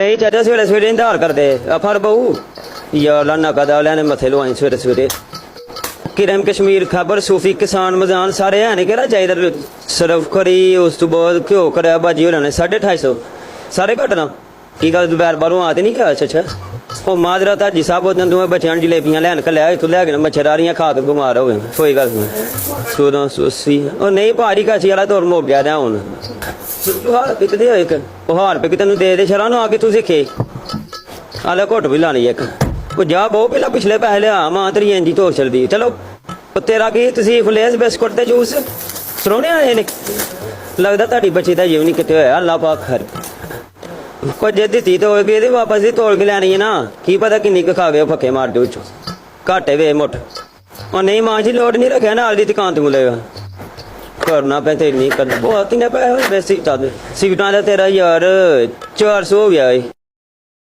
नहीं चाचा सवेरे सवेरे इंतजार करते फर बहू यार लाना कदा लैने मथे लुआई सवेरे सवेरे किरम कश्मीर खबर सूफी किसान मजान सारे है नहीं कहना चाहिए सरफ करी उस तो बाद घ्यो कर भाजी हो 250 सारे घटना की गल दोपहर बारों आते नहीं क्या अच्छा वो माजरा ताजी साहब उस दिन तुम्हें बच्चों जलेबियां लैन कल इतों लैके मच्छरारियां खा के बीमार हो गए कोई गल नहीं 1480 और नहीं भारी काशी वाला तुर मुक गया हूँ हार पिकते हो एक हार पिक तेन दे शरा आ के तू सिखे आले घुट भी लानी एक जा बहुत पहला पिछले पैसे लिया मां तेरी इंजी धो चलती चलो तेरा की तसीफ लेस बिस्कुट ते जूस सरोने आए ने लगता ताड़ी बच्ची का जीव नहीं कितने होया अल्लाह पाक खैर कोई जे दी तोड़ के वापस ही तोड़ के लैनी है ना की पता किन्नी खा गए फक्के मार दो घाटे वे मुठ और नहीं मां जी लोड नहीं रखे नाल दी दुकान तो मिलेगा करना पे तेरी नहीं करना बहुत किन्ने पैसे वैसे सीटां का तेरा यार 400 हो गया